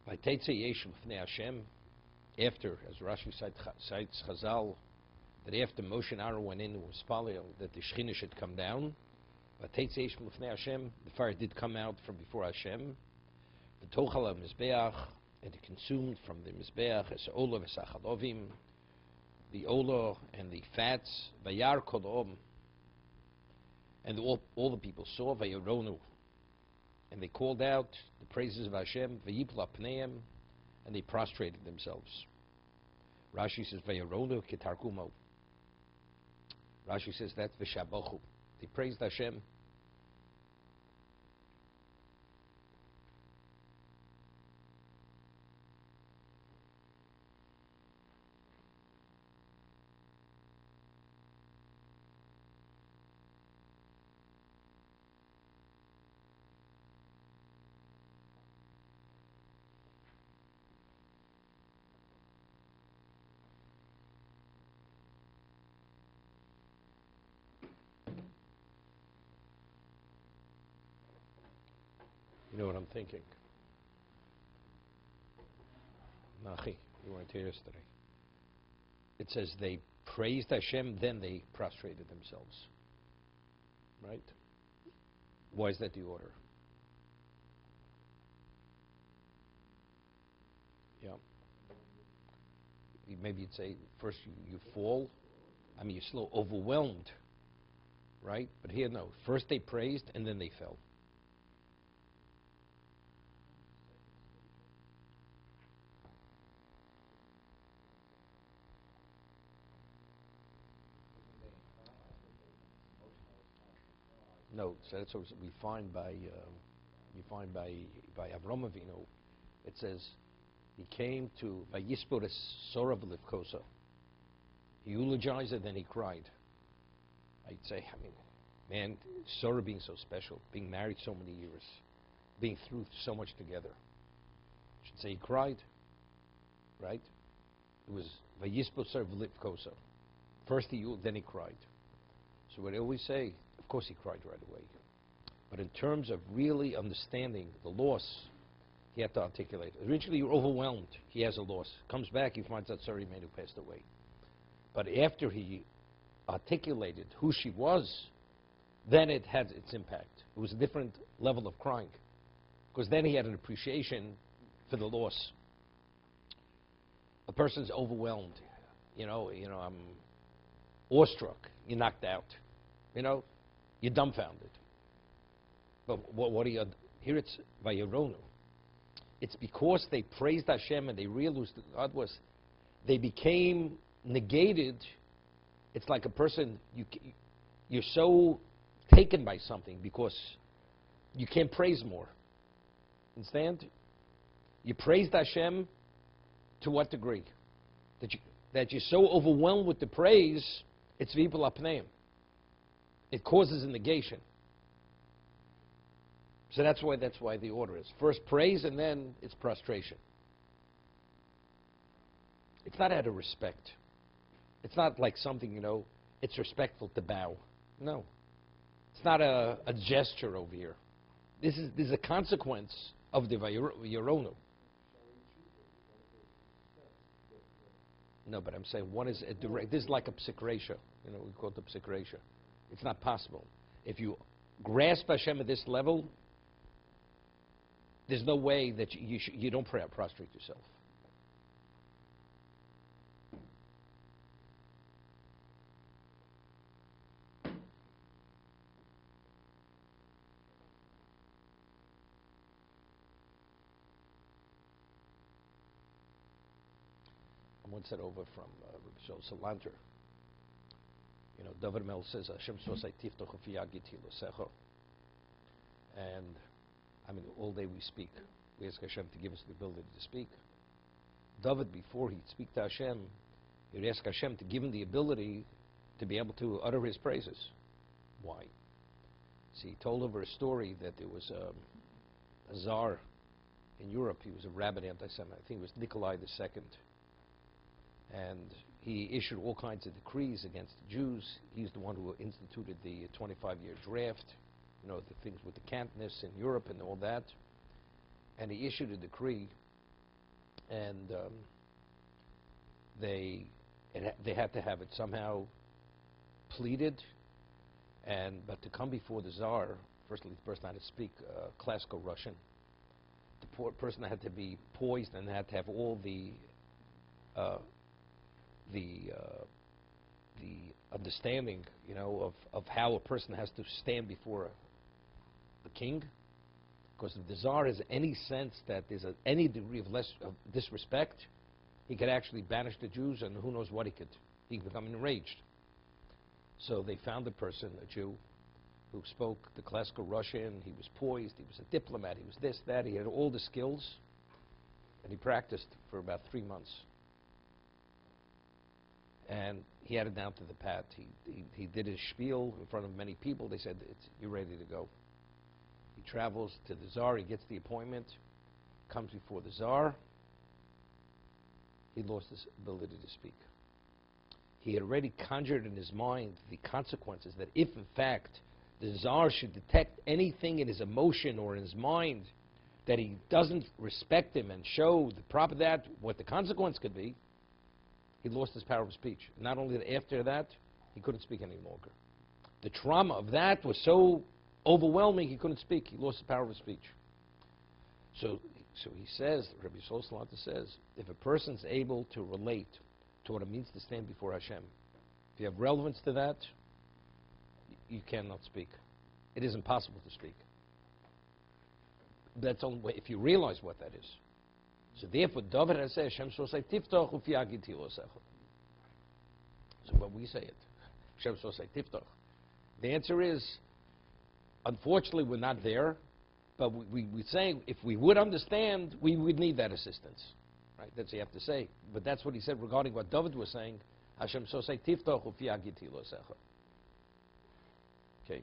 By Teitze Yeshem Fnei Hashem, after, as Rashi cites Chazal, that after Moshe and Aaron went in and was spalel, that the Shechina should come down. By Teitze Yeshem Fnei Hashem, the fire did come out from before Hashem. The Tochal Mizbeach, and it consumed from the Mizbeach as Olah v'Sachalovim, the Olah and the fats, Vayar Kodom, and all the people saw Vayaronu, and they called out the praises of Hashem, Vayipla Pneim, and they prostrated themselves. Rashi says Vayaronu Kitarkumo. Rashi says that's V'Shabachu. They praised Hashem. You know what I'm thinking? Nachi, you weren't here yesterday. It says they praised Hashem, then they prostrated themselves. Right? Why is that the order? Yeah. Maybe you'd say first you fall. I mean, you're still overwhelmed. Right? But here, no. First they praised, and then they fell. No, so that's what we find by Avram Avinu. It says he came to Vayispor Sorav Livkosa. He eulogized it, then he cried. I'd say, I mean, man, Sora being so special, being married so many years, being through so much together. I should say he cried, right? It was Vayispor Sorav Livkosa. First then he cried. So what I always say, of course he cried right away. But in terms of really understanding the loss, he had to articulate. Originally you're overwhelmed. He has a loss. Comes back, he finds out sorry man who passed away. But after he articulated who she was, then it had its impact. It was a different level of crying. Because then he had an appreciation for the loss. A person's overwhelmed. You know, I'm awestruck. You're knocked out. You know, you're dumbfounded. But what are you? Here it's Vayaronu. It's because they praised Hashem and they realized that God was. They became negated. It's like a person you're so taken by something because you can't praise more. Understand? You praised Hashem to what degree? That you're so overwhelmed with the praise. It's v'ipul apneim. It causes a negation. So that's why the order is. First praise and then it's prostration. It's not out of respect. It's not like something, it's respectful to bow. No. It's not a gesture over here. This is a consequence of the Yoronu. No, but I'm saying one is a direct. This is like a psikresha. We call it the psikresha. It's not possible. If you grasp Hashem at this level, there's no way that you don't prostrate yourself. I once said over from Rabbi Salanter. David Mel says, Hashem sosai tiftoch v'yagiti l'secho. And, I mean, all day we speak. We ask Hashem to give us the ability to speak. David, before he'd speak to Hashem, he'd ask Hashem to give him the ability to be able to utter his praises. Why? See, he told over a story that there was a czar in Europe. He was a rabid anti-Semite. I think it was Nikolai II. And he issued all kinds of decrees against the Jews. He's the one who instituted the 25-year draft, the things with the Cantonists in Europe and all that. And he issued a decree and they had to have it somehow pleaded, but to come before the Tsar, firstly the person had to speak classical Russian. The person had to be poised and had to have all the understanding, of how a person has to stand before the king. Because if the Tsar has any sense that there's any degree of disrespect, he could actually banish the Jews, and who knows what he could become enraged. So they found a person, a Jew, who spoke the classical Russian. He was poised, he was a diplomat, he was this, that, he had all the skills, and he practiced for about 3 months. And he had it down to the pat. He did his spiel in front of many people. They said, you're ready to go. He travels to the Tsar, he gets the appointment, comes before the Tsar. He lost his ability to speak. He had already conjured in his mind the consequences that if, in fact, the Tsar should detect anything in his emotion or in his mind that he doesn't respect him and show the proper what the consequence could be, he lost his power of speech. Not only that, after that, he couldn't speak any longer. The trauma of that was so overwhelming, he couldn't speak. He lost the power of speech. So he says, Rabbi Salata says, if a person's able to relate to what it means to stand before Hashem, if you have relevance to that, you cannot speak. It is impossible to speak. That's only way, if you realize what that is. So therefore, David has said, Hashem so say, Tiftach ufi agiti losecha. So when we say it, Hashem so say, Tiftach. The answer is, unfortunately, we're not there, but we're saying if we would understand, we would need that assistance. Right? That's what you have to say. But that's what he said regarding what David was saying. Hashem so say, Tiftach ufi agiti losecha. Okay.